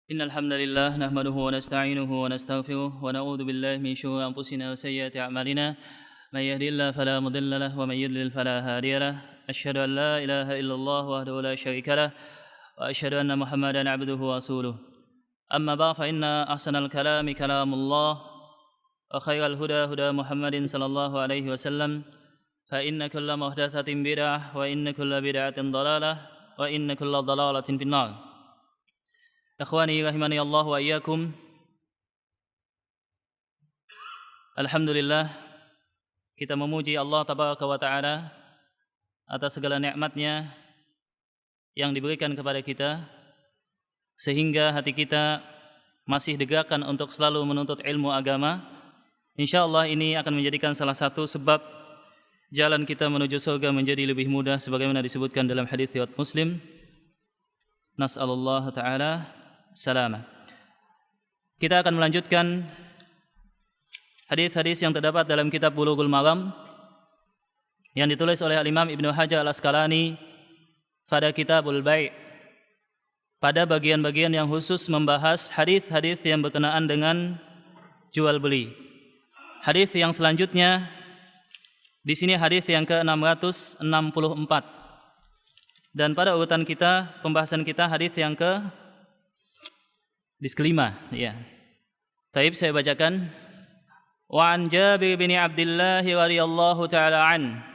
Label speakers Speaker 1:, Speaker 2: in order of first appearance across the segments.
Speaker 1: إن الحمد لله نحمده ونستعينه ونستغفره ونعوذ بالله من شرور أنفسنا وسيئات أعمالنا من يهدي الله فلا مضل له ومن يضلل فلا هادي له أشهد أن لا إله إلا الله وحده لا شريك له وأشهد أن محمدا عبده ورسوله أما بعد فإن أحسن الكلام كلام الله وخير الهدى هدى محمد صلى الله عليه وسلم فإن كل محدثة بدعة وإن كل بدعة ضلالة وإن كل ضلالة في النار. Ikhwani rahimani Allah wa iyyakum. Alhamdulillah, kita memuji Allah tabaraka wa taala atas segala nikmatnya yang diberikan kepada kita sehingga hati kita masih digerakkan untuk selalu menuntut ilmu agama. Insyaallah ini akan menjadikan salah satu sebab jalan kita menuju surga menjadi lebih mudah sebagaimana disebutkan dalam hadis riwayat Muslim. Nas'alullah taala salamah. Kita akan melanjutkan hadis-hadis yang terdapat dalam kitab Bulughul Maram yang ditulis oleh Al-Imam Ibnu Hajar Al-Asqalani pada Kitabul Bai', pada bagian-bagian yang khusus membahas hadis-hadis yang berkenaan dengan jual beli. Hadis yang selanjutnya di sini hadis yang ke-664. Dan pada urutan kita, pembahasan kita hadis yang kelima, ya. Taib saya bacakan. Wa an Jabir bin Abdullah radhiyallahu taala an.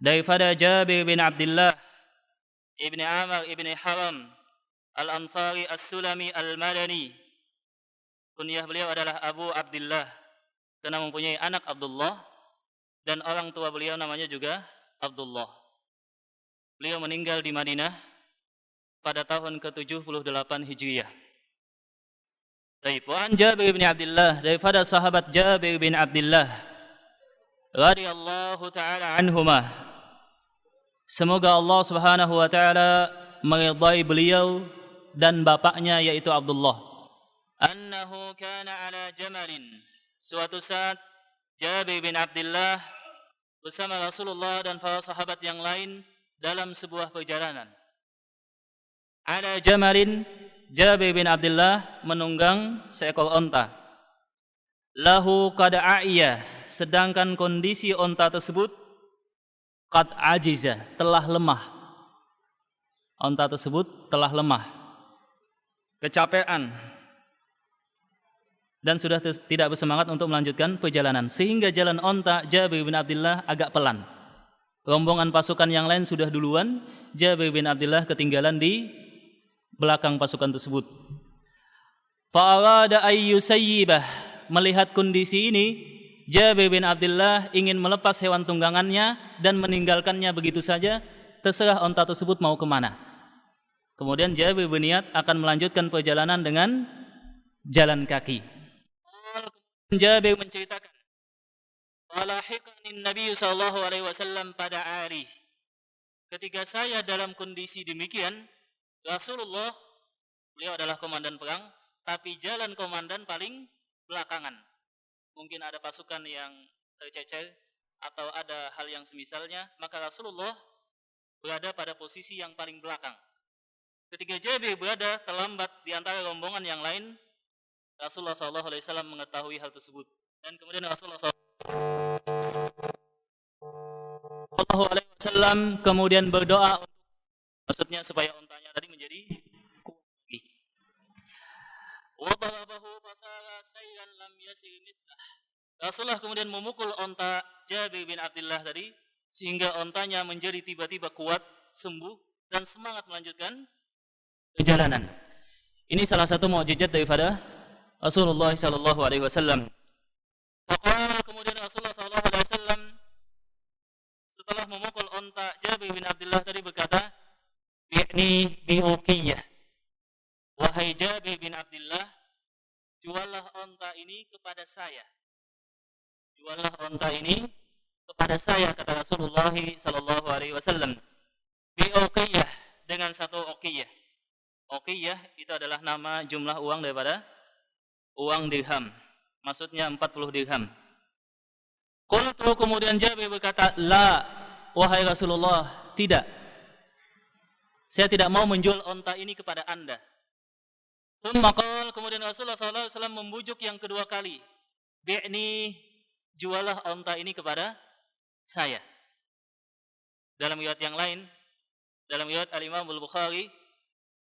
Speaker 1: Daripada Jabir bin Abdullah ibni Amr ibni Haram Al-Ansari As-Sulami Al-Madani. Kunyah beliau adalah Abu Abdullah karena mempunyai anak Abdullah dan orang tua beliau namanya juga Abdullah. Beliau meninggal di Madinah pada tahun ke-78 Hijriah. Baik, wa an Jabir bin Abdullah, daripada sahabat Jabir bin Abdullah radhiyallahu taala anhuma. Semoga Allah Subhanahu wa taala meridai beliau dan bapaknya yaitu Abdullah. Annahu kana ala jamalin. Suatu saat Jabir bin Abdullah bersama Rasulullah dan para sahabat yang lain dalam sebuah perjalanan. Ala jamalin, Jabir bin Abdullah menunggang seekor onta. Lahu qad a'ya, sedangkan kondisi onta tersebut qad ajiza, telah lemah. Onta tersebut telah lemah, kecapean, dan sudah tidak bersemangat untuk melanjutkan perjalanan. Sehingga jalan onta Jabir bin Abdullah agak pelan. Rombongan pasukan yang lain sudah duluan, Jabir bin Abdullah ketinggalan di belakang pasukan tersebut. Fa'arada ayyusayyibah, melihat kondisi ini, Jabir bin Abdullah ingin melepas hewan tunggangannya dan meninggalkannya begitu saja, terserah onta tersebut mau kemana. Kemudian Jabir berniat akan melanjutkan perjalanan dengan jalan kaki. Jabir menceritakan, "Walahiqani Nabi sallallahu alaihi wasallam pada ari." Ketika saya dalam kondisi demikian, Rasulullah, beliau adalah komandan perang, tapi jalan komandan paling belakangan. Mungkin ada pasukan yang tercecer atau ada hal yang semisalnya, maka Rasulullah berada pada posisi yang paling belakang. Ketika Jabir berada terlambat di antara rombongan yang lain, Rasulullah SAW mengetahui hal tersebut. Dan kemudian Rasulullah SAW kemudian berdoa, maksudnya supaya ontanya tadi menjadi kuat lagi. Wa darabahu fasara sayyan lam yasir mithlah. Rasulullah kemudian memukul onta Jabir bin Abdullah tadi sehingga ontanya menjadi tiba-tiba kuat, sembuh dan semangat melanjutkan perjalanan. Ini salah satu mukjizat daripada Rasulullah sallallahu alaihi wasallam. Kemudian Rasulullah sallallahu alaihi wasallam setelah memukul onta Jabir bin Abdullah tadi berkata, "Bi'ni bi'uqiyah." Wahai Jabir bin Abdullah, juallah onta ini kepada saya. Juallah onta ini kepada saya, kata Rasulullah sallallahu alaihi wasallam. Bi'uqiyah, dengan satu uqiyah. Uqiyah itu adalah nama jumlah uang daripada uang dirham. Maksudnya 40 dirham. Qultu, kemudian Jabir berkata, "La, wahai Rasulullah, tidak. Saya tidak mau menjual onta ini kepada Anda. Tsumma qala, kemudian Rasulullah SAW membujuk yang kedua kali. Bi'ni, jualah onta ini kepada saya. Dalam riwayat yang lain, dalam riwayat Al-Imam Al-Bukhari,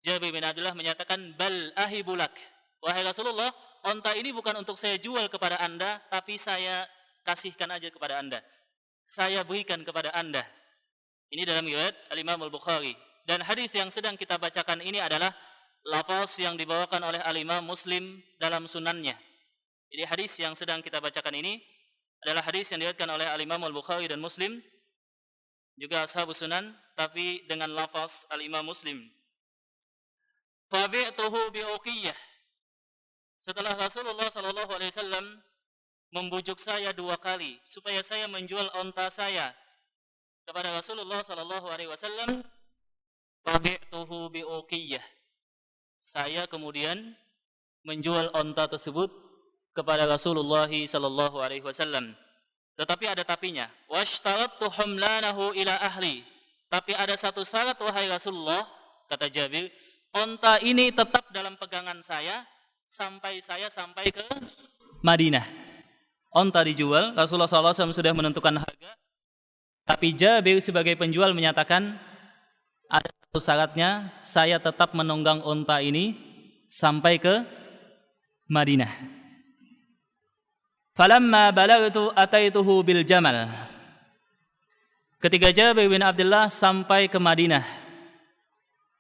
Speaker 1: Jabir bin Abdullah menyatakan, bal ahibulak. Wahai Rasulullah, onta ini bukan untuk saya jual kepada Anda, tapi saya kasihkan aja kepada Anda. Saya berikan kepada Anda. Ini dalam riwayat Al-Imam Al-Bukhari. Dan hadis yang sedang kita bacakan ini adalah lafaz yang dibawakan oleh Al-Imam Muslim dalam sunannya. Jadi hadis yang sedang kita bacakan ini adalah hadis yang diriwayatkan oleh Al-Imam Al-Bukhari dan Muslim, juga ashabus sunan, tapi dengan lafaz Al-Imam Muslim. Fabi'tuhu bi'uqiyah. Setelah Rasulullah SAW membujuk saya dua kali supaya saya menjual onta saya kepada Rasulullah SAW, fabi'tuhu bi'uqiyah. Saya kemudian menjual onta tersebut kepada Rasulullah SAW. Tetapi ada tapinya. Washtarattu humlanahu ila ahli. Tapi ada satu syarat, wahai Rasulullah, kata Jabir, onta ini tetap dalam pegangan saya sampai saya sampai ke Madinah. Onta dijual, Rasulullah SAW sudah menentukan harga, tapi Jabir sebagai penjual menyatakan ada satu syaratnya, saya tetap menunggang onta ini sampai ke Madinah. Falamma balagtu ataituhu bil jamal. Ketika Jabir bin Abdullah sampai ke Madinah,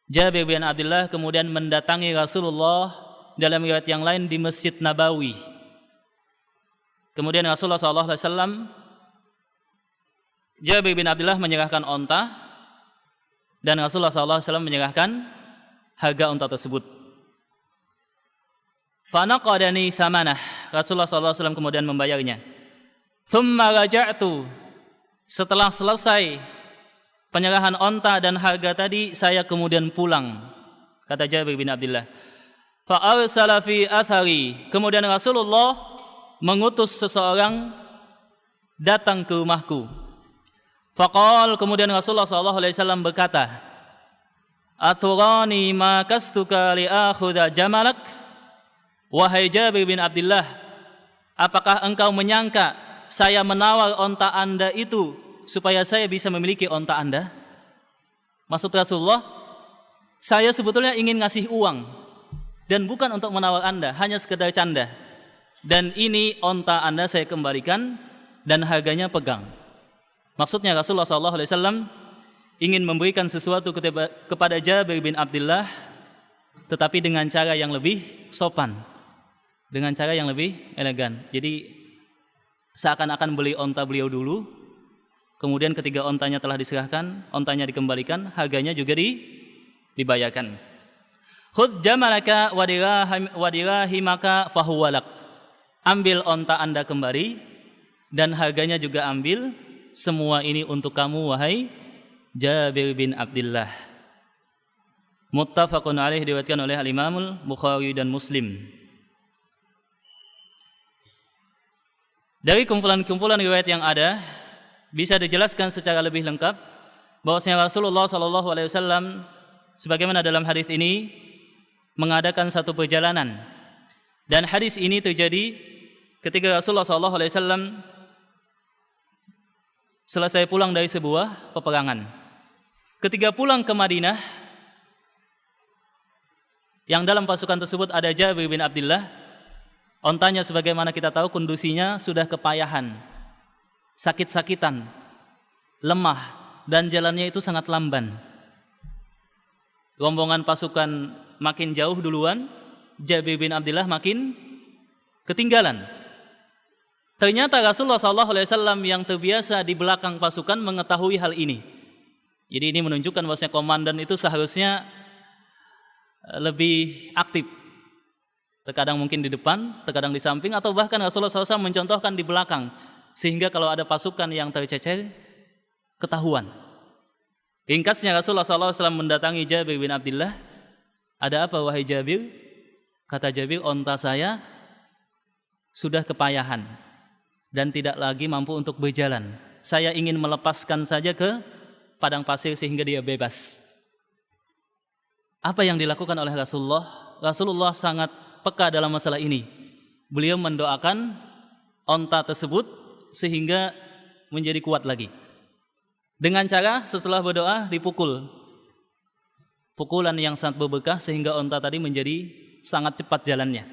Speaker 1: Jabir bin Abdullah kemudian mendatangi Rasulullah dalam riwayat yang lain di Masjid Nabawi. Kemudian Rasulullah SAW, Jabir bin Abdullah menyerahkan onta dan Rasulullah SAW menyerahkan harga onta tersebut. Fanaqadani thamanah. Rasulullah SAW kemudian membayarnya. Thumma raja'tu. Setelah selesai penyerahan onta dan harga tadi, saya kemudian pulang. Kata Jabir bin Abdullah. Fa arsala fi athari. Kemudian Rasulullah mengutus seseorang datang ke rumahku. Faqal, kemudian Rasulullah SAW berkata, Aturani ma kastuka li akhudha jamalak. Wahai Jabir bin Abdullah, apakah engkau menyangka saya menawar onta Anda itu supaya saya bisa memiliki onta Anda? Maksud Rasulullah, saya sebetulnya ingin ngasih uang dan bukan untuk menawar Anda, hanya sekedar canda. Dan ini onta Anda saya kembalikan dan harganya pegang. Maksudnya Rasulullah SAW ingin memberikan sesuatu kepada Jabir bin Abdullah, tetapi dengan cara yang lebih sopan, dengan cara yang lebih elegan. Jadi seakan-akan beli onta beliau dulu, kemudian ketika ontanya telah diserahkan, ontanya dikembalikan, harganya juga dibayarkan. Khudh jamalaka wa dirahimaka fahuwalak. Ambil onta Anda kembali dan harganya juga ambil. Semua ini untuk kamu, wahai Jabir bin Abdullah. Muttafaqun alaih, diriwayatkan oleh Al-Imam Al-Bukhari dan Muslim. Dari kumpulan-kumpulan riwayat yang ada, bisa dijelaskan secara lebih lengkap bahwasanya Rasulullah SAW, sebagaimana dalam hadis ini, mengadakan satu perjalanan. Dan hadis ini terjadi ketika Rasulullah SAW selesai pulang dari sebuah peperangan. Ketika pulang ke Madinah, yang dalam pasukan tersebut ada Jabir bin Abdullah. Ontanya sebagaimana kita tahu kondisinya sudah kepayahan, sakit-sakitan, lemah, dan jalannya itu sangat lamban. Rombongan pasukan makin jauh duluan, Jabir bin Abdullah makin ketinggalan. Ternyata Rasulullah SAW yang terbiasa di belakang pasukan mengetahui hal ini. Jadi ini menunjukkan bahwasanya komandan itu seharusnya lebih aktif. Terkadang mungkin di depan, terkadang di samping, atau bahkan Rasulullah SAW mencontohkan di belakang, sehingga kalau ada pasukan yang tercecer, ketahuan. Ringkasnya Rasulullah SAW mendatangi Jabir bin Abdullah. Ada apa wahai Jabir? Kata Jabir, onta saya sudah kepayahan dan tidak lagi mampu untuk berjalan. Saya ingin melepaskan saja ke padang pasir sehingga dia bebas. Apa yang dilakukan oleh Rasulullah? Rasulullah sangat peka dalam masalah ini. Beliau mendoakan onta tersebut sehingga menjadi kuat lagi. Dengan cara setelah berdoa dipukul. Pukulan yang sangat berberkah sehingga onta tadi menjadi sangat cepat jalannya.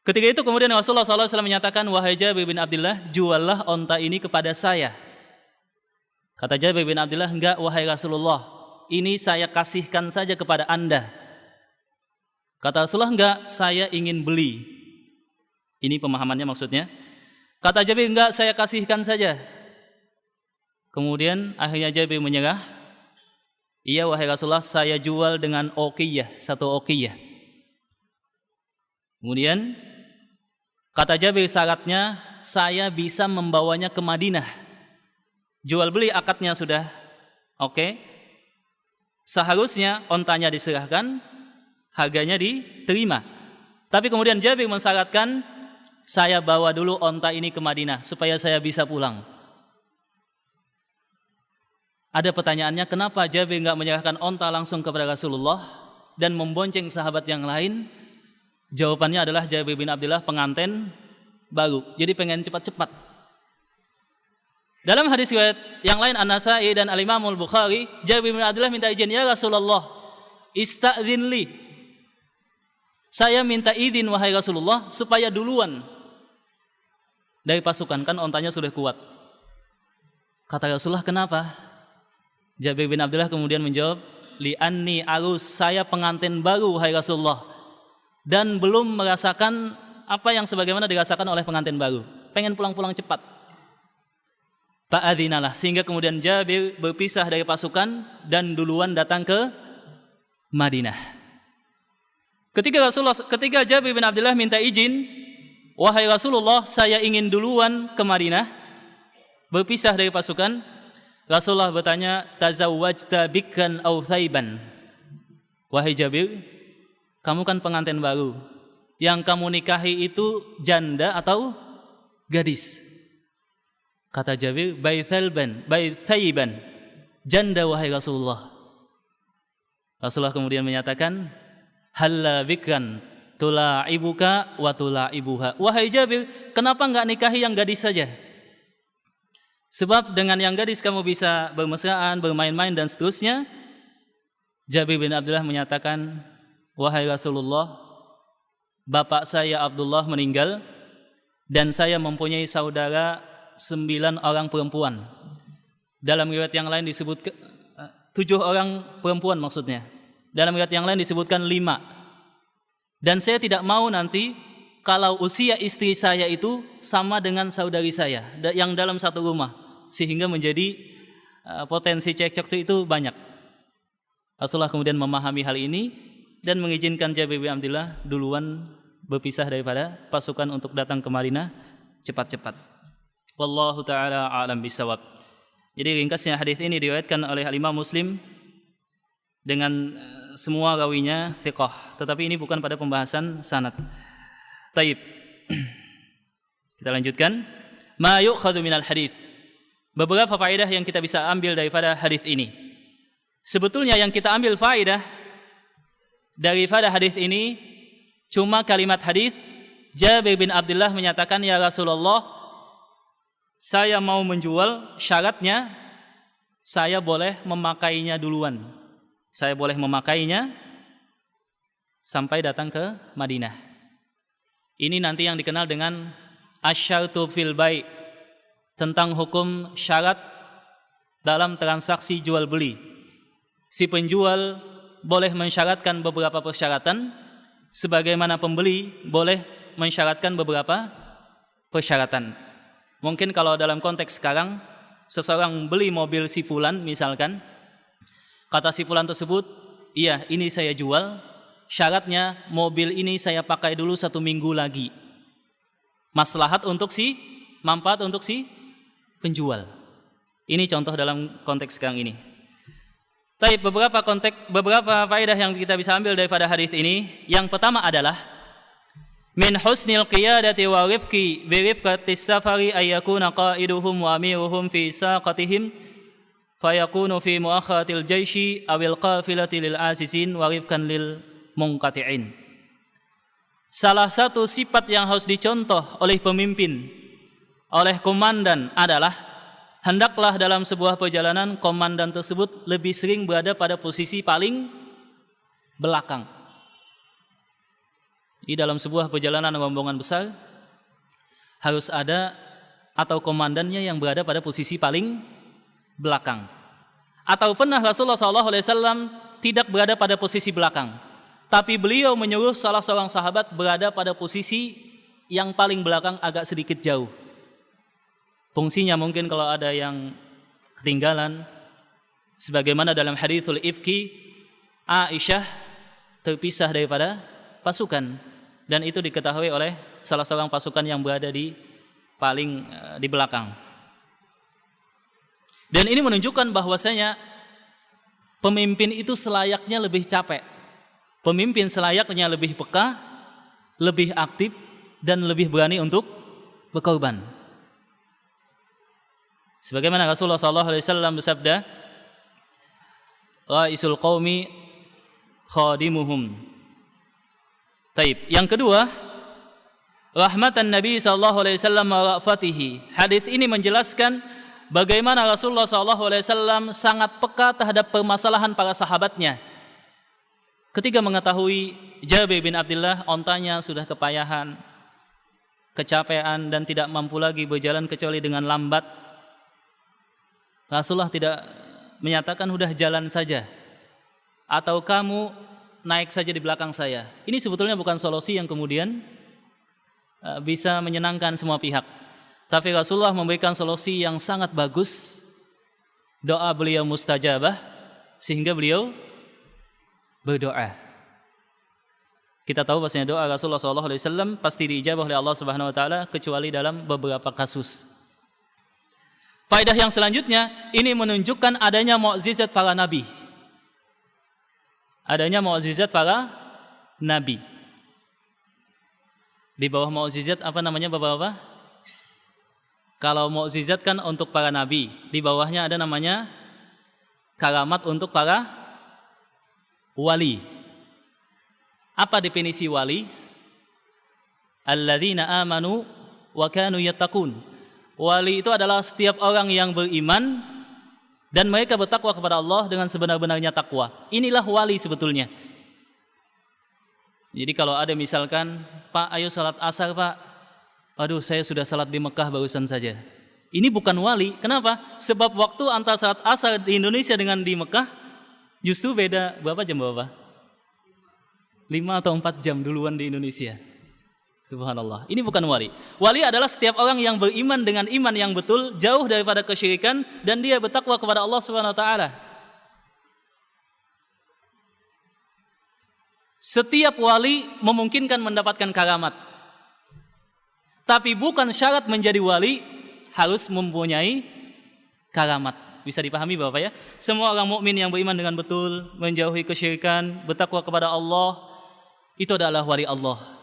Speaker 1: Ketika itu kemudian Rasulullah SAW menyatakan, wahai Jabir bin Abdullah, juallah onta ini kepada saya. Kata Jabir bin Abdullah, enggak wahai Rasulullah, ini saya kasihkan saja kepada Anda. Kata Rasulullah, enggak, saya ingin beli. Ini pemahamannya maksudnya. Kata Jabir, enggak, saya kasihkan saja. Kemudian akhirnya Jabir menyerah. Iya wahai Rasulullah, saya jual dengan uqiyah, 1 uqiyah. Kemudian kata Jabir, syaratnya saya bisa membawanya ke Madinah. Jual beli akadnya sudah oke. Seharusnya ontanya diserahkan, harganya diterima. Tapi kemudian Jabir mensyaratkan, saya bawa dulu onta ini ke Madinah supaya saya bisa pulang. Ada pertanyaannya, kenapa Jabir enggak menyerahkan onta langsung kepada Rasulullah dan membonceng sahabat yang lain? Jawabannya adalah Jabir bin Abdullah pengantin baru, jadi pengen cepat-cepat. Dalam hadis riwayat yang lain An-Nasa'i dan Al-Imam Al-Bukhari, Jabir bin Abdullah minta izin, ya Rasulullah, ista'dzin li. Saya minta izin wahai Rasulullah supaya duluan dari pasukan, kan ontanya sudah kuat. Kata Rasulullah, kenapa? Jabir bin Abdullah kemudian menjawab, li'anni arus, saya pengantin baru wahai Rasulullah, dan belum merasakan apa yang sebagaimana dirasakan oleh pengantin baru. Pengen pulang-pulang cepat. Fa'adzinalah, sehingga kemudian Jabir berpisah dari pasukan dan duluan datang ke Madinah. Ketika Jabir bin Abdullah minta izin, wahai Rasulullah, saya ingin duluan ke Madinah, berpisah dari pasukan. Rasulullah bertanya, tazawwajta bikran aw thaiban? Wahai Jabir, kamu kan pengantin baru. Yang kamu nikahi itu janda atau gadis? Kata Jabir, thaiban, janda wahai Rasulullah. Rasulullah kemudian menyatakan, halla bikran tula'ibuka wa tula'ibuha. Wahai Jabir, kenapa enggak nikahi yang gadis saja? Sebab dengan yang gadis kamu bisa bermesraan, bermain-main dan seterusnya. Jabir bin Abdullah menyatakan, wahai Rasulullah, bapak saya Abdullah meninggal dan saya mempunyai saudara 9 orang perempuan. Dalam riwayat yang lain disebut 7 orang perempuan maksudnya. Dalam riwayat yang lain disebutkan 5. Dan saya tidak mau nanti kalau usia istri saya itu sama dengan saudari saya yang dalam satu rumah, sehingga menjadi potensi cekcok itu banyak. Rasulullah kemudian memahami hal ini dan mengizinkan Jabir bin Abdullah duluan berpisah daripada pasukan untuk datang ke Madinah cepat-cepat. Wallahu taala a'lam bisawab. Jadi ringkasnya hadis ini diriwayatkan oleh Imam Muslim dengan semua rawinya thiqah, tetapi ini bukan pada pembahasan sanad. Taib. Kita lanjutkan. Ma yu'khadhu minal hadits. Beberapa faedah yang kita bisa ambil daripada hadis ini. Sebetulnya yang kita ambil faedah daripada hadis ini cuma kalimat hadis. Jabir bin Abdullah menyatakan, ya Rasulullah, saya mau menjual, syaratnya saya boleh memakainya duluan. Saya boleh memakainya sampai datang ke Madinah. Ini nanti yang dikenal dengan asyartu fil bai', tentang hukum syarat dalam transaksi jual beli. Si penjual boleh mensyaratkan beberapa persyaratan, sebagaimana pembeli boleh mensyaratkan beberapa persyaratan. Mungkin kalau dalam konteks sekarang, seseorang beli mobil si fulan misalkan, kata si fulan tersebut, iya ini saya jual, syaratnya mobil ini saya pakai dulu 1 minggu lagi. Maslahat untuk manfaat untuk si penjual. Ini contoh dalam konteks sekarang ini. Tapi beberapa faedah yang kita bisa ambil daripada hadis ini. Yang pertama adalah min husnil qiyadati wa rifqi bi rifqatis safari ay yakuna qaiduhum wa amiruhum fi saqatihim fayakunu fi muakharatil jaishi awil qafilati lil asisin wa rifqan lil munqati'in. Salah satu sifat yang harus dicontoh oleh pemimpin, oleh komandan adalah hendaklah dalam sebuah perjalanan komandan tersebut lebih sering berada pada posisi paling belakang. Di dalam sebuah perjalanan rombongan besar harus ada atau komandannya yang berada pada posisi paling belakang. Atau pernah Rasulullah SAW tidak berada pada posisi belakang, tapi beliau menyuruh salah seorang sahabat berada pada posisi yang paling belakang agak sedikit jauh. Fungsinya mungkin kalau ada yang ketinggalan, sebagaimana dalam hadithul ifki, Aisyah terpisah daripada pasukan, dan itu diketahui oleh salah seorang pasukan yang berada di paling di belakang. Dan ini menunjukkan bahwasanya pemimpin itu selayaknya lebih capek. Pemimpin selayaknya lebih peka, lebih aktif, dan lebih berani untuk berkorban. Sebagaimana Rasulullah SAW bersabda, Ra'isul qaumi khadimuhum. Taib. Yang kedua, rahmatan Nabi SAW wa ra'fatihi. Hadis ini menjelaskan bagaimana Rasulullah SAW sangat peka terhadap permasalahan para sahabatnya. Ketika mengetahui Jabir bin Abdullah ontanya sudah kepayahan, kecapean dan tidak mampu lagi berjalan kecuali dengan lambat, Rasulullah tidak menyatakan udah jalan saja atau kamu naik saja di belakang saya. Ini sebetulnya bukan solusi yang kemudian bisa menyenangkan semua pihak. Tapi Rasulullah memberikan solusi yang sangat bagus. Doa beliau mustajabah sehingga beliau berdoa. Kita tahu bahwasanya doa Rasulullah SAW pasti diijabah oleh Allah Subhanahu Wa Taala kecuali dalam beberapa kasus. Faedah yang selanjutnya, ini menunjukkan adanya mukjizat para nabi. Adanya mukjizat para nabi. Di bawah mukjizat apa namanya Bapak-bapak? Kalau mukjizat kan untuk para nabi, di bawahnya ada namanya karamat untuk para wali. Apa definisi wali? Alladzina amanu wa kanu yattaqun. Wali itu adalah setiap orang yang beriman dan mereka bertakwa kepada Allah dengan sebenar-benarnya takwa. Inilah wali sebetulnya. Jadi kalau ada misalkan, Pak ayo salat asar Pak, aduh saya sudah salat di Mekah barusan saja. Ini bukan wali. Kenapa? Sebab waktu antara salat asar di Indonesia dengan di Mekah justru beda berapa jam Bapak? 5 atau 4 jam duluan di Indonesia. Subhanallah. Ini bukan wali. Wali adalah setiap orang yang beriman dengan iman yang betul, jauh daripada kesyirikan dan dia bertakwa kepada Allah Subhanahu wa taala. Setiap wali memungkinkan mendapatkan karamat. Tapi bukan syarat menjadi wali harus mempunyai karamat. Bisa dipahami Bapak ya? Semua orang mukmin yang beriman dengan betul, menjauhi kesyirikan, bertakwa kepada Allah, itu adalah wali Allah.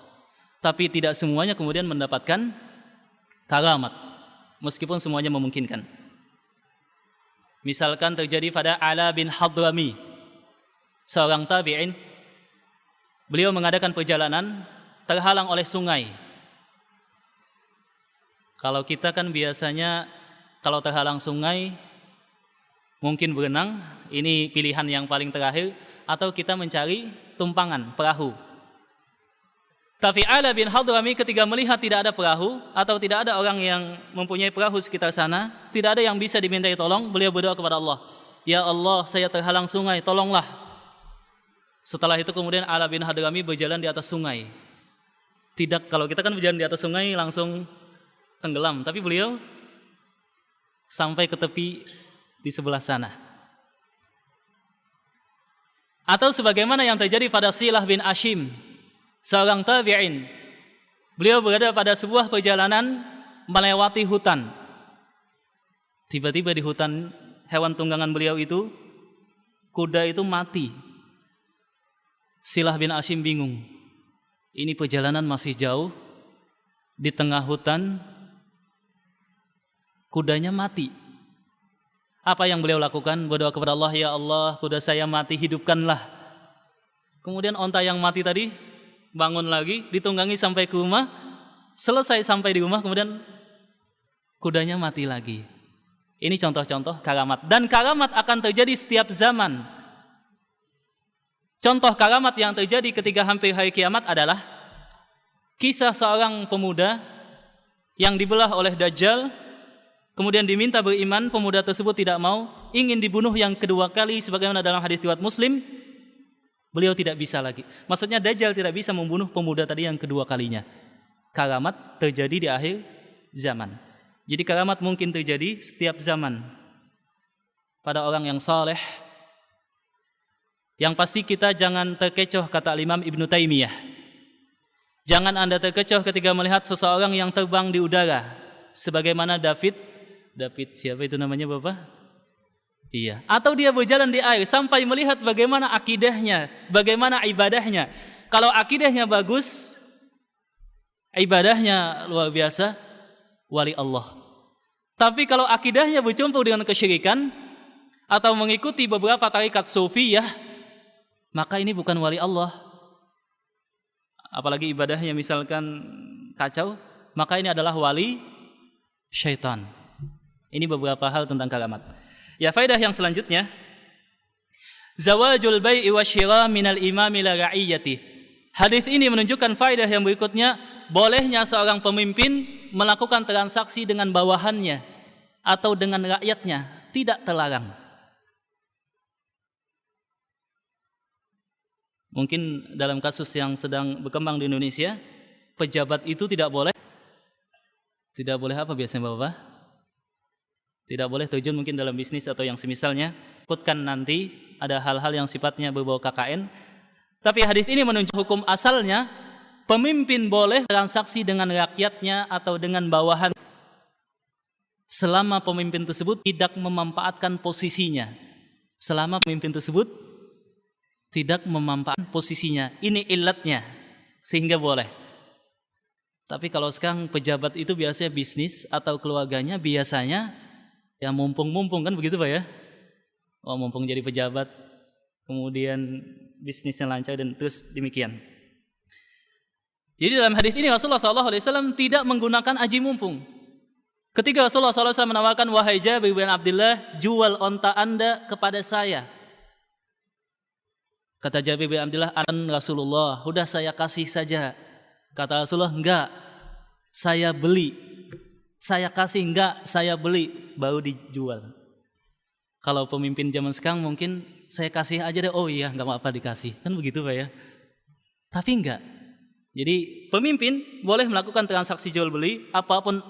Speaker 1: Tapi tidak semuanya kemudian mendapatkan karamat, meskipun semuanya memungkinkan. Misalkan terjadi pada Ala bin Hadrami, seorang tabi'in. Beliau mengadakan perjalanan terhalang oleh sungai. Kalau kita kan biasanya kalau terhalang sungai mungkin berenang, ini pilihan yang paling terakhir, atau kita mencari tumpangan, perahu. Tapi Ala bin Hadrami ketika melihat tidak ada perahu atau tidak ada orang yang mempunyai perahu sekitar sana, tidak ada yang bisa dimintai tolong, beliau berdoa kepada Allah, "Ya Allah, saya terhalang sungai, tolonglah." Setelah itu kemudian Ala bin Hadrami berjalan di atas sungai. Tidak, kalau kita kan berjalan di atas sungai langsung tenggelam, tapi beliau sampai ke tepi di sebelah sana. Atau sebagaimana yang terjadi pada Silah bin Ashim, seorang tabi'in. Beliau berada pada sebuah perjalanan melewati hutan. Tiba-tiba di hutan hewan tunggangan beliau itu, kuda itu mati. Silah bin Ashim bingung. Ini perjalanan masih jauh, di tengah hutan, kudanya mati. Apa yang beliau lakukan? Berdoa kepada Allah, "Ya Allah, kuda saya mati, hidupkanlah." Kemudian onta yang mati tadi bangun lagi, ditunggangi sampai ke rumah. Selesai sampai di rumah, kemudian kudanya mati lagi. Ini contoh-contoh karamat. Dan karamat akan terjadi setiap zaman. Contoh karamat yang terjadi ketika hampir hari kiamat adalah kisah seorang pemuda yang dibelah oleh Dajjal. Kemudian diminta beriman, pemuda tersebut tidak mau, ingin dibunuh yang kedua kali sebagaimana dalam hadis riwayat Muslim. Beliau tidak bisa lagi. Maksudnya Dajjal tidak bisa membunuh pemuda tadi yang kedua kalinya. Karamat terjadi di akhir zaman. Jadi karamat mungkin terjadi setiap zaman pada orang yang saleh. Yang pasti kita jangan terkecoh, kata Imam Ibnu Taimiyah. Jangan Anda terkecoh ketika melihat seseorang yang terbang di udara, sebagaimana David siapa itu namanya Bapak? Iya. Atau dia berjalan di air sampai melihat bagaimana akidahnya, bagaimana ibadahnya. Kalau akidahnya bagus, ibadahnya luar biasa, wali Allah. Tapi kalau akidahnya bercampur dengan kesyirikan atau mengikuti beberapa tarekat sufiyah, maka ini bukan wali Allah. Apalagi ibadahnya misalkan kacau, maka ini adalah wali syaitan. Ini beberapa hal tentang karamat. Ya, faedah yang selanjutnya, zawajul bai'i wasyira minal imami la ra'iyati. Hadis ini menunjukkan faedah yang berikutnya, bolehnya seorang pemimpin melakukan transaksi dengan bawahannya atau dengan rakyatnya, tidak terlarang. Mungkin dalam kasus yang sedang berkembang di Indonesia, pejabat itu tidak boleh apa biasanya Bapak? Tidak boleh terjun mungkin dalam bisnis atau yang semisalnya. Takutkan nanti ada hal-hal yang sifatnya berbau KKN. Tapi hadis ini menunjuk hukum asalnya, pemimpin boleh transaksi dengan rakyatnya atau dengan bawahan selama pemimpin tersebut tidak memanfaatkan posisinya. Selama pemimpin tersebut tidak memanfaatkan posisinya. Ini ilatnya, sehingga boleh. Tapi kalau sekarang pejabat itu biasanya bisnis atau keluarganya biasanya ya mumpung-mumpung kan begitu Pak ya. Oh, mumpung jadi pejabat, kemudian bisnisnya lancar dan terus demikian. Jadi dalam hadis ini Rasulullah SAW tidak menggunakan aji mumpung. Ketika Rasulullah SAW menawarkan, wahai Jabir bin Abdullah, jual onta Anda kepada saya. Kata Jabir bin Abdullah, an Rasulullah, udah saya kasih saja. Kata Rasulullah, enggak, saya beli. Saya kasih, enggak, saya beli, baru dijual. Kalau pemimpin zaman sekarang mungkin saya kasih aja deh, oh iya enggak apa-apa dikasih. Kan begitu Pak ya. Tapi enggak. Jadi pemimpin boleh melakukan transaksi jual beli apapun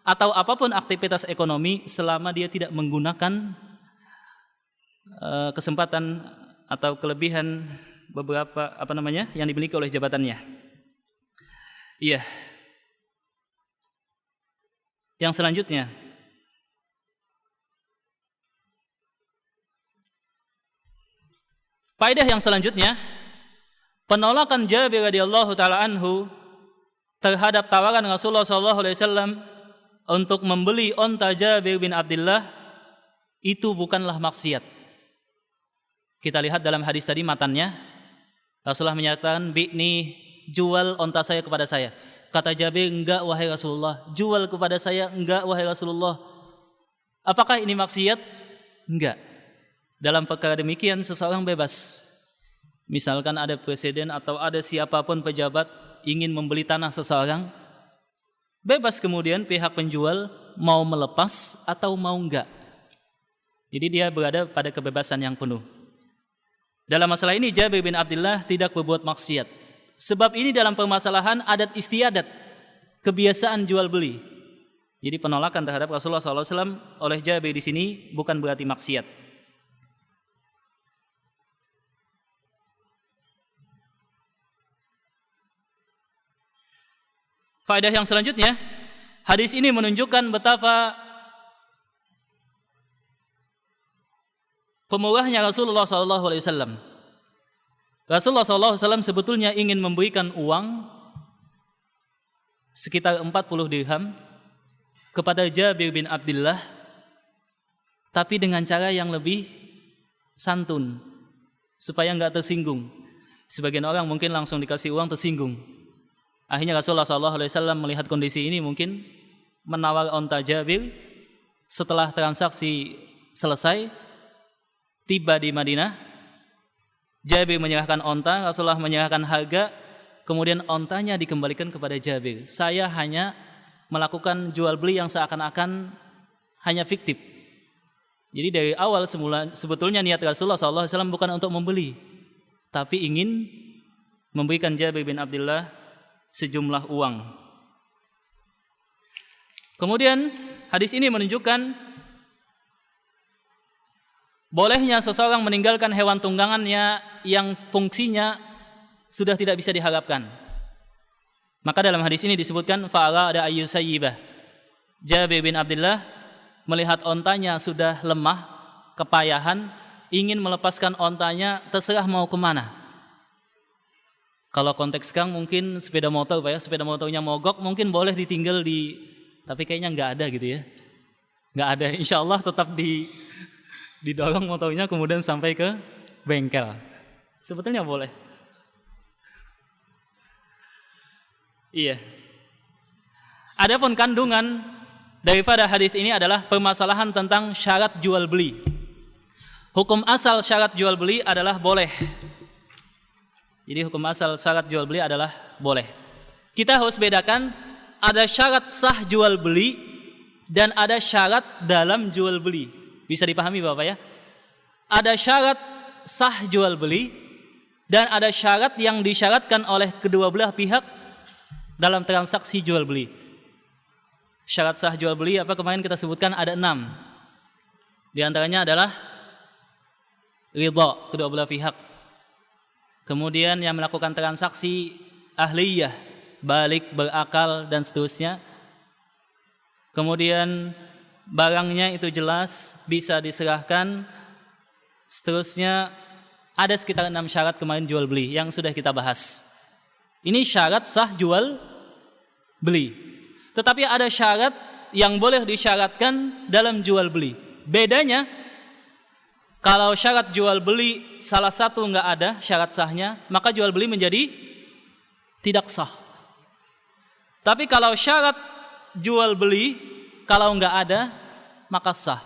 Speaker 1: atau apapun aktivitas ekonomi selama dia tidak menggunakan kesempatan atau kelebihan beberapa yang dimiliki oleh jabatannya. Iya. Yang selanjutnya, faedah yang selanjutnya, penolakan Jabir radhiyallahu taala anhu terhadap tawaran Rasulullah SAW untuk membeli onta Jabir bin Abdullah itu bukanlah maksiat. Kita lihat dalam hadis tadi matannya, Rasulullah menyatakan, bi'ni, jual onta saya kepada saya. Kata Jabir, enggak wahai Rasulullah. Jual kepada saya, enggak wahai Rasulullah. Apakah ini maksiat? Enggak. Dalam perkara demikian seseorang bebas. Misalkan ada presiden atau ada siapapun pejabat ingin membeli tanah seseorang, bebas kemudian pihak penjual mau melepas atau mau enggak. Jadi dia berada pada kebebasan yang penuh. Dalam masalah ini Jabir bin Abdullah tidak berbuat maksiat. Sebab ini dalam permasalahan adat istiadat, kebiasaan jual beli. Jadi penolakan terhadap Rasulullah SAW oleh Jabir di sini bukan berarti maksiat. Faedah yang selanjutnya, hadis ini menunjukkan betapa pemurahnya Rasulullah SAW. Rasulullah SAW sebetulnya ingin memberikan uang sekitar 40 dirham kepada Jabir bin Abdullah, tapi dengan cara yang lebih santun supaya enggak tersinggung. Sebagian orang mungkin langsung dikasih uang tersinggung. Akhirnya Rasulullah SAW melihat kondisi ini mungkin menawar onta Jabir. Setelah transaksi selesai, tiba di Madinah, Jabir menyerahkan onta, Rasulullah menyerahkan harga, kemudian ontanya dikembalikan kepada Jabir. Saya hanya melakukan jual beli yang seakan-akan hanya fiktif. Jadi dari awal semula sebetulnya niat Rasulullah SAW bukan untuk membeli, tapi ingin memberikan Jabir bin Abdullah sejumlah uang. Kemudian hadis ini menunjukkan bolehnya seseorang meninggalkan hewan tunggangannya yang fungsinya sudah tidak bisa diharapkan. Maka dalam hadis ini disebutkan fa'ara ada ayyusayyibah. Jabir bin Abdullah melihat ontanya sudah lemah, kepayahan, ingin melepaskan ontanya, terserah mau kemana. Kalau konteks sekarang mungkin sepeda motor, Pak ya, sepeda motornya mogok, mungkin boleh ditinggal tapi kayaknya nggak ada gitu ya. Nggak ada, insya Allah tetap didorong motornya kemudian sampai ke bengkel. Sebetulnya boleh. Iya. Adapun kandungan daripada hadis ini adalah permasalahan tentang syarat jual beli. Hukum asal syarat jual beli adalah boleh. Jadi hukum asal syarat jual beli adalah boleh. Kita harus bedakan ada syarat sah jual beli dan ada syarat dalam jual beli. Bisa dipahami Bapak ya? Ada syarat sah jual beli dan ada syarat yang disyaratkan oleh kedua belah pihak dalam transaksi jual beli. Syarat sah jual beli apa kemarin kita sebutkan ada 6. Di antaranya adalah ridha kedua belah pihak. Kemudian yang melakukan transaksi ahliyah, balik, berakal dan seterusnya. Kemudian barangnya itu jelas bisa diserahkan. Seterusnya ada sekitar 6 syarat kemarin jual beli yang sudah kita bahas. Ini syarat sah jual beli. Tetapi ada syarat yang boleh disyaratkan dalam jual beli. Bedanya, kalau syarat jual beli salah satu enggak ada syarat sahnya, maka jual beli menjadi tidak sah. Tapi kalau syarat jual beli kalau enggak ada, maka sah.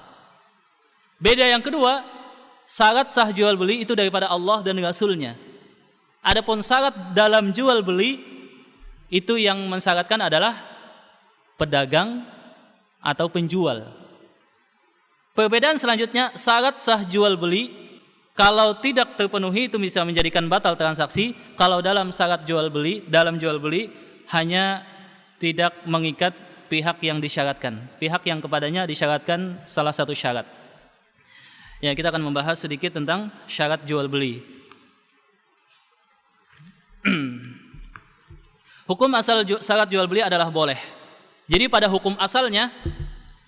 Speaker 1: Beda yang kedua, syarat sah jual beli itu daripada Allah dan Rasulnya. Adapun syarat dalam jual beli itu yang mensyaratkan adalah pedagang atau penjual. Perbedaan selanjutnya, syarat sah jual beli kalau tidak terpenuhi itu bisa menjadikan batal transaksi. Kalau dalam syarat jual beli, dalam jual beli hanya tidak mengikat pihak yang disyaratkan, pihak yang kepadanya disyaratkan salah satu syarat. Ya, kita akan membahas sedikit tentang syarat jual beli. Hukum asal syarat jual beli adalah boleh. Jadi pada hukum asalnya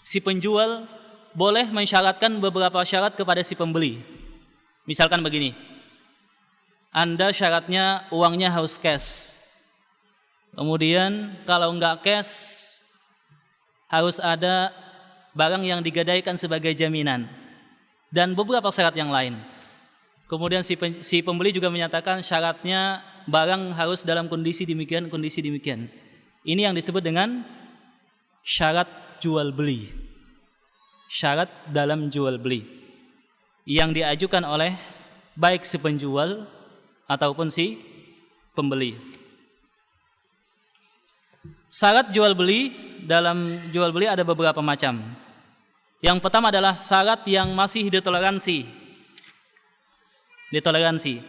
Speaker 1: si penjual boleh mensyaratkan beberapa syarat kepada si pembeli. Misalkan begini, Anda syaratnya uangnya harus cash. Kemudian kalau enggak cash harus ada barang yang digadaikan sebagai jaminan dan beberapa syarat yang lain. Kemudian si pembeli juga menyatakan syaratnya barang harus dalam kondisi demikian, kondisi demikian. Ini yang disebut dengan syarat jual beli. Syarat dalam jual beli yang diajukan oleh baik si penjual ataupun si pembeli. Syarat jual beli dalam jual beli ada beberapa macam. Yang pertama adalah syarat yang masih ditoleransi. Ditoleransi.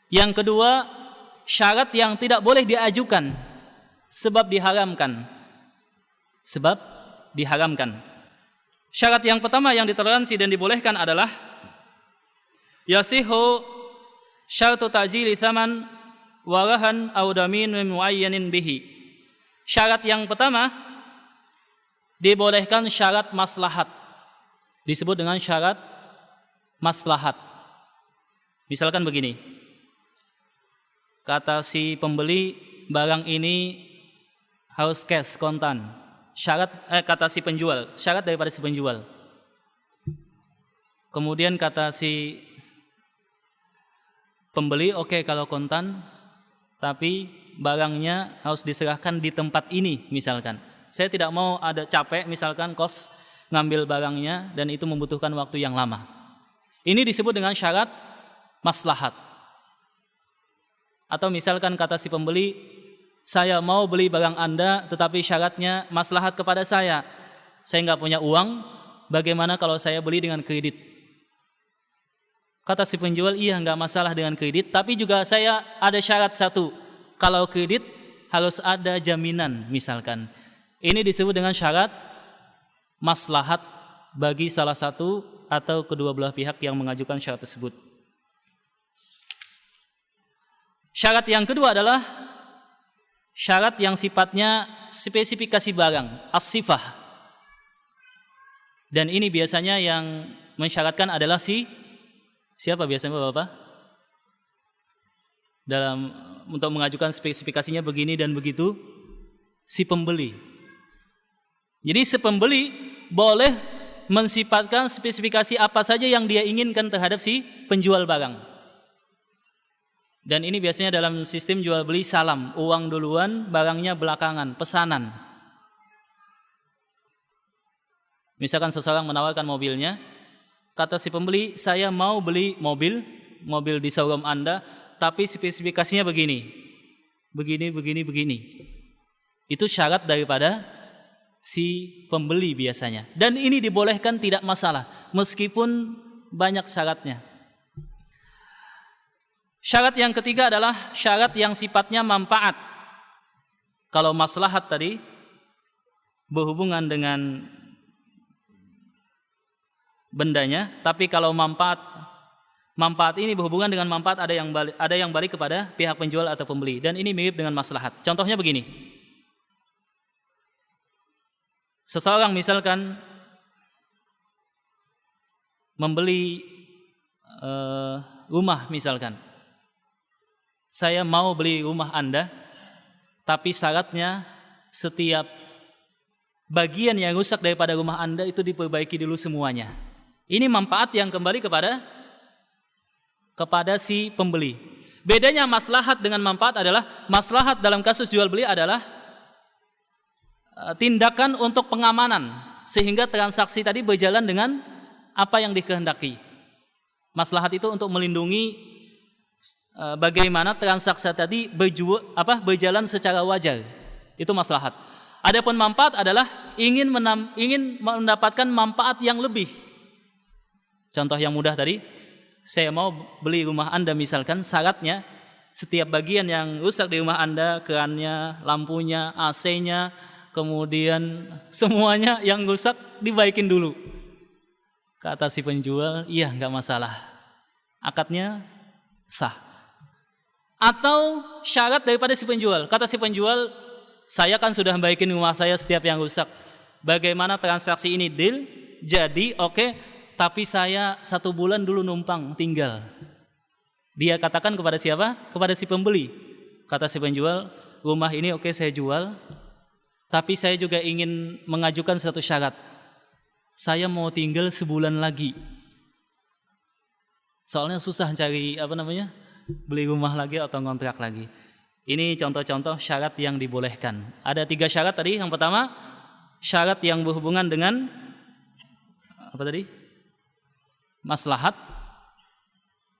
Speaker 1: Yang kedua, syarat yang tidak boleh diajukan sebab diharamkan. Sebab diharamkan. Syarat yang pertama yang ditoleransi dan dibolehkan adalah yasihu syartu ta'jili thaman warahan aw damin muayyanin bihi. Syarat yang pertama dibolehkan syarat maslahat. Disebut dengan syarat maslahat. Misalkan begini. Kata si pembeli barang ini harus cash kontan. Kata si penjual, syarat daripada si penjual. Kemudian kata si pembeli oke kalau kontan, tapi barangnya harus diserahkan di tempat ini misalkan. Saya tidak mau ada capek misalkan kos ngambil barangnya dan itu membutuhkan waktu yang lama. Ini disebut dengan syarat maslahat. Atau misalkan kata si pembeli, saya mau beli barang Anda tetapi syaratnya maslahat kepada saya. Saya nggak punya uang, bagaimana kalau saya beli dengan kredit? Kata si penjual, iya nggak masalah dengan kredit, tapi juga saya ada syarat satu. Kalau kredit harus ada jaminan misalkan. Ini disebut dengan syarat maslahat bagi salah satu atau kedua belah pihak yang mengajukan syarat tersebut. Syarat yang kedua adalah syarat yang sifatnya spesifikasi barang, as-sifah. Dan ini biasanya yang mensyaratkan adalah siapa biasanya Bapak? Dalam untuk mengajukan spesifikasinya begini dan begitu, si pembeli. Jadi si pembeli boleh mensifatkan spesifikasi apa saja yang dia inginkan terhadap si penjual barang. Dan ini biasanya dalam sistem jual beli salam, uang duluan, barangnya belakangan, pesanan. Misalkan seseorang menawarkan mobilnya, kata si pembeli, saya mau beli mobil di showroom Anda, tapi spesifikasinya begini. Itu syarat daripada si pembeli biasanya. Dan ini dibolehkan tidak masalah, meskipun banyak syaratnya. Syarat yang ketiga adalah syarat yang sifatnya manfaat. Kalau maslahat tadi berhubungan dengan bendanya, tapi kalau manfaat ini berhubungan dengan manfaat ada yang balik kepada pihak penjual atau pembeli, dan ini mirip dengan maslahat. Contohnya begini. Seseorang misalkan membeli rumah misalkan. Saya mau beli rumah Anda, tapi syaratnya setiap bagian yang rusak daripada rumah Anda itu diperbaiki dulu semuanya. Ini manfaat yang kembali kepada si pembeli. Bedanya maslahat dengan manfaat adalah maslahat dalam kasus jual beli adalah tindakan untuk pengamanan sehingga transaksi tadi berjalan dengan apa yang dikehendaki. Maslahat itu untuk melindungi bagaimana transaksi tadi berjalan secara wajar. Itu maslahat. Adapun manfaat adalah ingin mendapatkan manfaat yang lebih. Contoh yang mudah tadi, saya mau beli rumah Anda misalkan, syaratnya setiap bagian yang rusak di rumah Anda, kerannya, lampunya, AC-nya, kemudian semuanya yang rusak dibaikin dulu. Kata si penjual, iya nggak masalah, akadnya sah. Atau syarat daripada si penjual, kata si penjual, saya kan sudah baikin rumah saya setiap yang rusak, bagaimana transaksi ini deal? Jadi oke, tapi saya 1 bulan dulu numpang tinggal. Dia katakan kepada siapa? Kepada si pembeli. Kata si penjual, rumah ini oke saya jual, tapi saya juga ingin mengajukan satu syarat. Saya mau tinggal sebulan lagi. Soalnya susah cari beli rumah lagi atau ngontrak lagi. Ini contoh-contoh syarat yang dibolehkan. Ada 3 syarat tadi. Yang pertama, syarat yang berhubungan dengan maslahat.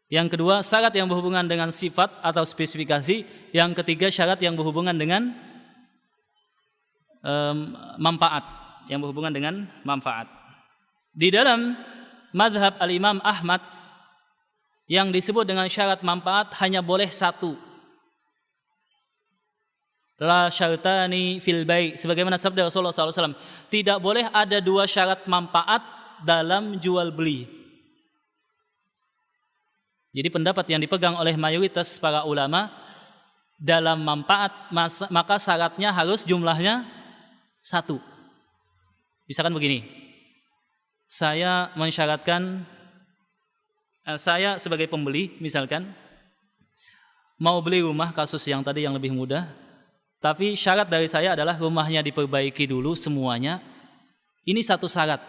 Speaker 1: Yang kedua, syarat yang berhubungan dengan sifat atau spesifikasi. Yang ketiga, syarat yang berhubungan dengan manfaat, yang berhubungan dengan manfaat. Di dalam mazhab al-Imam Ahmad, yang disebut dengan syarat manfaat hanya boleh 1. La syartani fil bai', sebagaimana sabda Rasulullah SAW, tidak boleh ada 2 syarat manfaat dalam jual beli. Jadi pendapat yang dipegang oleh mayoritas para ulama, dalam manfaat maka syaratnya harus jumlahnya 1. Misalkan begini, saya mensyaratkan, saya sebagai pembeli misalkan mau beli rumah, kasus yang tadi yang lebih mudah, tapi syarat dari saya adalah rumahnya diperbaiki dulu semuanya. Ini 1 syarat.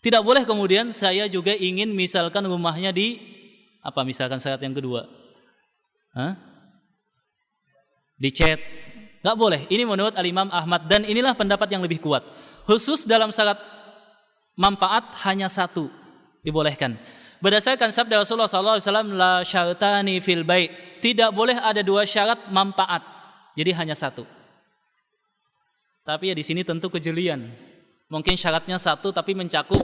Speaker 1: Tidak boleh kemudian saya juga ingin misalkan rumahnya misalkan syarat yang kedua, Hah? Di chat. Nggak boleh. Ini menurut Al-Imam Ahmad, dan inilah pendapat yang lebih kuat. Khusus dalam syarat manfaat hanya satu dibolehkan. Berdasarkan sabda Rasulullah SAW, la syartani fil bai', tidak boleh ada dua syarat manfaat. Jadi hanya satu. Tapi ya di sini tentu kejelian. Mungkin syaratnya satu tapi mencakup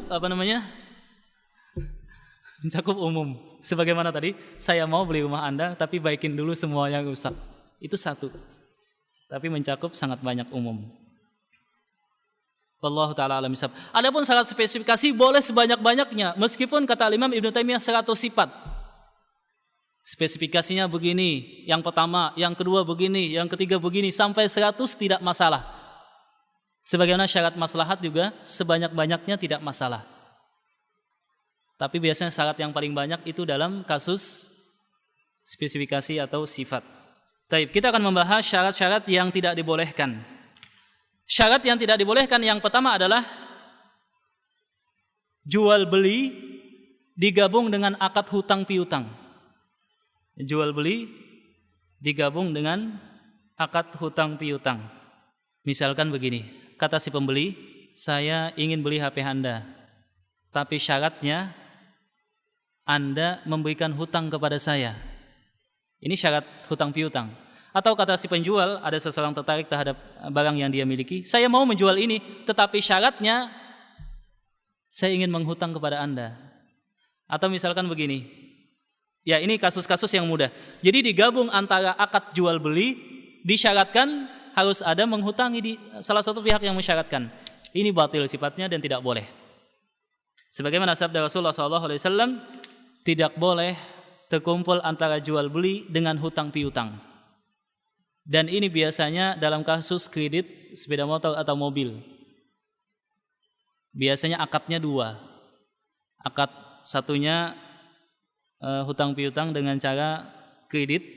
Speaker 1: mencakup umum. Sebagaimana tadi, saya mau beli rumah Anda tapi baikin dulu semua yang rusak. Itu satu. Tapi mencakup sangat banyak umum. Wallahu ta'ala alam bisawab. Adapun syarat spesifikasi boleh sebanyak-banyaknya, meskipun kata Imam Ibnu Taimiyah 100 sifat. Spesifikasinya begini, yang pertama, yang kedua begini, yang ketiga begini, sampai 100 tidak masalah. Sebagaimana syarat maslahat juga sebanyak-banyaknya tidak masalah. Tapi biasanya syarat yang paling banyak itu dalam kasus spesifikasi atau sifat. Baik, kita akan membahas syarat-syarat yang tidak dibolehkan. Syarat yang tidak dibolehkan yang pertama adalah jual beli digabung dengan akad hutang piutang. Jual beli digabung dengan akad hutang piutang. Misalkan begini, kata si pembeli, saya ingin beli HP Anda, tapi syaratnya Anda memberikan hutang kepada saya. Ini syarat hutang piutang. Atau kata si penjual, ada seseorang tertarik terhadap barang yang dia miliki, saya mau menjual ini, tetapi syaratnya saya ingin menghutang kepada Anda. Atau misalkan begini, ya ini kasus-kasus yang mudah. Jadi digabung antara akad jual beli, disyaratkan harus ada menghutangi di salah satu pihak yang mensyaratkan. Ini batil sifatnya dan tidak boleh. Sebagaimana sabda Rasulullah SAW, tidak boleh terkumpul antara jual beli dengan hutang piutang. Dan ini biasanya dalam kasus kredit sepeda motor atau mobil. Biasanya akadnya dua. Akad satunya hutang piutang dengan cara kredit.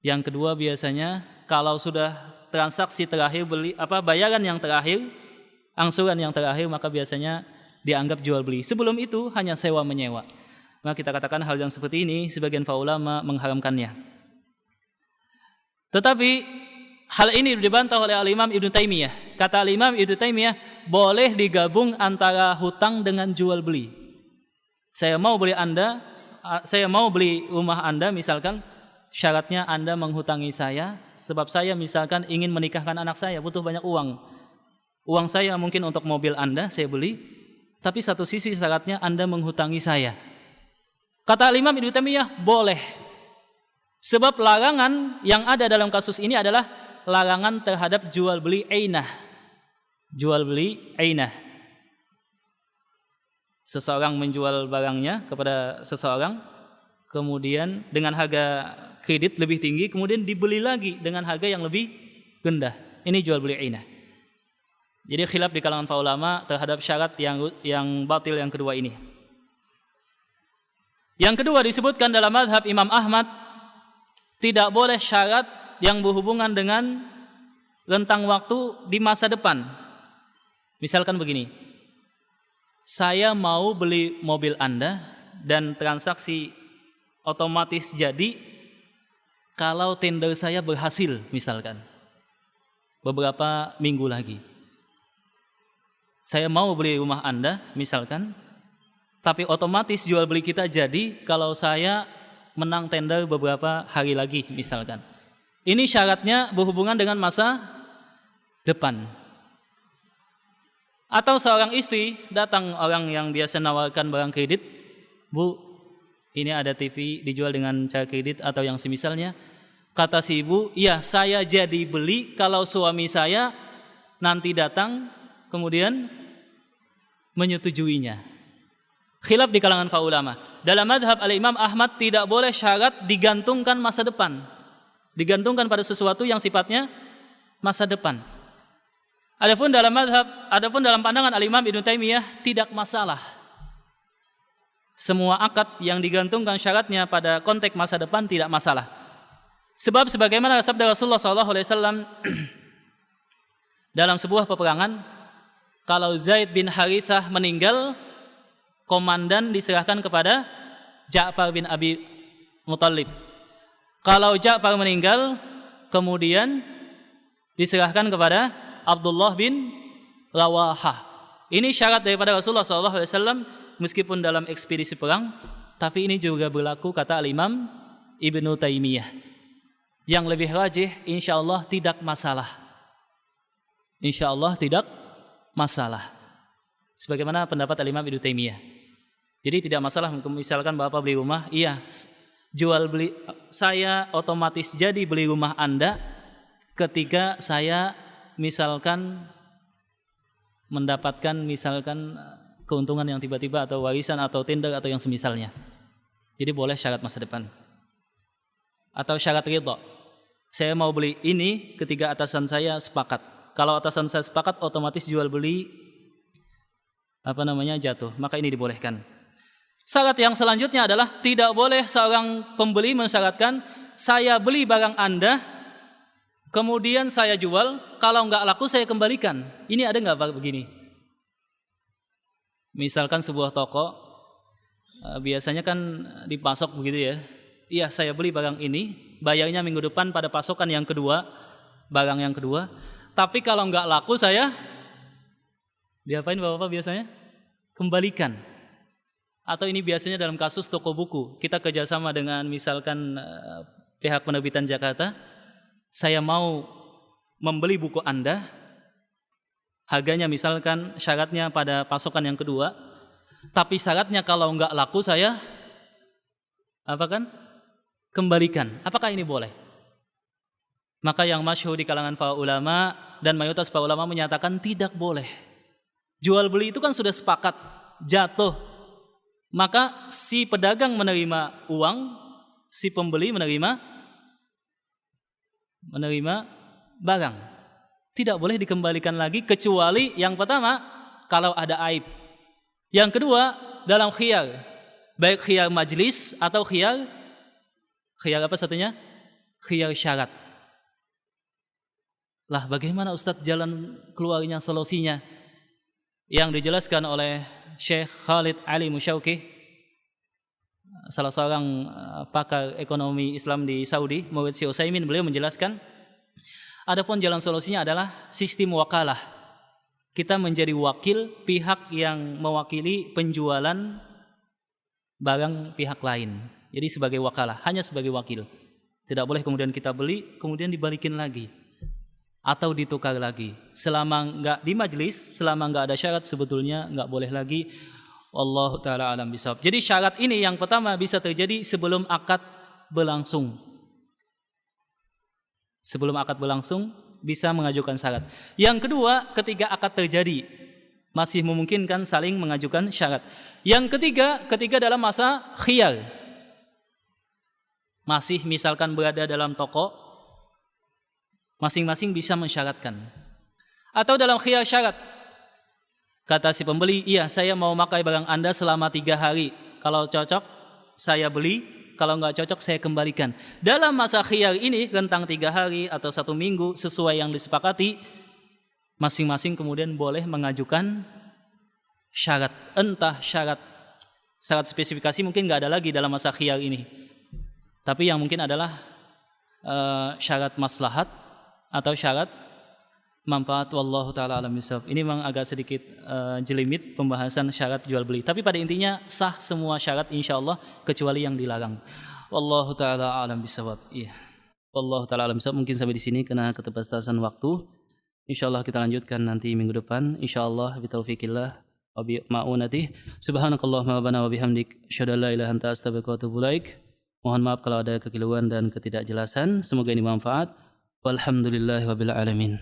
Speaker 1: Yang kedua biasanya kalau sudah transaksi terakhir bayaran yang terakhir, angsuran yang terakhir, maka biasanya dianggap jual beli. Sebelum itu hanya sewa menyewa. Maka kita katakan hal yang seperti ini sebagian para ulama mengharamkannya. Tetapi hal ini dibantah oleh Al-Imam Ibnu Taimiyah. Kata Al-Imam Ibnu Taimiyah, boleh digabung antara hutang dengan jual beli. Saya mau beli rumah Anda, misalkan syaratnya Anda menghutangi saya, sebab saya misalkan ingin menikahkan anak saya, butuh banyak uang. Uang saya mungkin untuk mobil Anda, saya beli, tapi satu sisi syaratnya Anda menghutangi saya. Kata Imam Ibnu Taimiyah, boleh. Sebab larangan yang ada dalam kasus ini adalah larangan terhadap jual beli ainah. Jual beli ainah. Seseorang menjual barangnya kepada seseorang, kemudian dengan harga kredit lebih tinggi, kemudian dibeli lagi dengan harga yang lebih rendah. Ini jual beli ainah. Jadi khilaf di kalangan para ulama terhadap syarat yang batil yang kedua ini. Yang kedua disebutkan dalam mazhab Imam Ahmad, tidak boleh syarat yang berhubungan dengan rentang waktu di masa depan. Misalkan begini, saya mau beli mobil Anda dan transaksi otomatis jadi kalau tender saya berhasil, misalkan beberapa minggu lagi. Saya mau beli rumah Anda, misalkan, tapi otomatis jual beli kita jadi kalau saya menang tender beberapa hari lagi, misalkan. Ini syaratnya berhubungan dengan masa depan. Atau seorang istri, datang orang yang biasa nawarkan barang kredit, Bu, ini ada TV dijual dengan cara kredit atau yang semisalnya. Kata si ibu, iya saya jadi beli kalau suami saya nanti datang kemudian menyetujuinya. Khilaf di kalangan para ulama. Dalam mazhab Al-Imam Ahmad tidak boleh syarat digantungkan masa depan. Digantungkan pada sesuatu yang sifatnya masa depan. Adapun dalam pandangan Al-Imam Ibnu Taimiyah tidak masalah. Semua akad yang digantungkan syaratnya pada konteks masa depan tidak masalah. Sebab sebagaimana sabda Rasulullah SAW dalam sebuah peperangan, kalau Zaid bin Harithah meninggal, komandan diserahkan kepada Ja'far bin Abi Muthalib. Kalau Ja'far meninggal, kemudian diserahkan kepada Abdullah bin Rawahah. Ini syarat daripada Rasulullah SAW meskipun dalam ekspedisi perang, tapi ini juga berlaku kata Al-Imam Ibnu Taimiyah. Yang lebih rajih, insyaallah tidak masalah. Insyaallah tidak masalah. Sebagaimana pendapat Al-Imam Ibnu Taimiyah. Jadi tidak masalah misalkan Bapak beli rumah, iya, jual beli saya otomatis jadi beli rumah Anda ketika saya misalkan mendapatkan misalkan keuntungan yang tiba-tiba atau warisan atau tender atau yang semisalnya. Jadi boleh syarat masa depan. Atau syarat ridha. Saya mau beli ini ketika atasan saya sepakat. Kalau atasan saya sepakat, otomatis jual beli jatuh. Maka ini dibolehkan. Syarat yang selanjutnya adalah tidak boleh seorang pembeli mensyaratkan saya beli barang Anda, kemudian saya jual, kalau nggak laku saya kembalikan. Ini ada nggak begini? Misalkan sebuah toko, biasanya kan dipasok begitu ya. Iya, saya beli barang ini, bayarnya minggu depan pada pasokan yang kedua, barang yang kedua. Tapi kalau nggak laku saya, diapain Bapak-Bapak biasanya? Kembalikan. Atau ini biasanya dalam kasus toko buku, kita kerjasama dengan misalkan pihak penerbitan Jakarta, saya mau membeli buku Anda, harganya misalkan syaratnya pada pasokan yang kedua, tapi syaratnya kalau nggak laku saya kembalikan. Apakah ini boleh? Maka yang masyhur di kalangan para ulama dan mayoritas para ulama menyatakan tidak boleh. Jual beli itu kan sudah sepakat, jatuh. Maka si pedagang menerima uang, si pembeli menerima barang. Tidak boleh dikembalikan lagi kecuali yang pertama kalau ada aib. Yang kedua dalam khiyar, baik khiyar majlis atau khiyar apa satunya? Khiyar syarat. Lah bagaimana Ustadz jalan keluarnya, solusinya? Yang dijelaskan oleh Syekh Khalid Ali Musyauqi, salah seorang pakar ekonomi Islam di Saudi, murid Syekh Utsaimin, beliau menjelaskan, adapun jalan solusinya adalah sistem wakalah. Kita menjadi wakil pihak yang mewakili penjualan barang pihak lain. Jadi sebagai wakalah, hanya sebagai wakil. Tidak boleh kemudian kita beli, kemudian dibalikin lagi atau ditukar lagi. Selama enggak di majlis, selama enggak ada syarat, sebetulnya enggak boleh lagi. Wallahu taala alam bisawab. Jadi syarat ini yang pertama bisa terjadi sebelum akad berlangsung. Sebelum akad berlangsung bisa mengajukan syarat. Yang kedua, ketika akad terjadi masih memungkinkan saling mengajukan syarat. Yang ketiga, ketika dalam masa khiyar, masih misalkan berada dalam toko, masing-masing bisa mensyaratkan. Atau dalam khiyar syarat, kata si pembeli, iya saya mau pakai barang Anda selama 3 hari. Kalau cocok saya beli, kalau nggak cocok saya kembalikan. Dalam masa khiyar ini, rentang 3 hari atau 1 minggu sesuai yang disepakati, masing-masing kemudian boleh mengajukan syarat. Entah syarat spesifikasi mungkin nggak ada lagi dalam masa khiyar ini. Tapi yang mungkin adalah syarat maslahat atau syarat manfaat. Wallahu taala alam bisawab. Ini memang agak sedikit jelimit pembahasan syarat jual beli. Tapi pada intinya sah semua syarat insyaallah kecuali yang dilarang. Wallahu taala alam bisawab. Iya. Wallahu taala alam bisawab. Mungkin sampai di sini karena keterbatasan waktu. Insyaallah kita lanjutkan nanti minggu depan. Insyaallah bitaufikillah wa bi ma'unatih. Subhanakallahumma wa bihamdik asyhadu an la ilaha illa anta astaghfiruka wa atubu ilaik. Mohon maaf kalau ada kekeliruan dan ketidakjelasan. Semoga ini bermanfaat. Walhamdulillahirabbil alamin.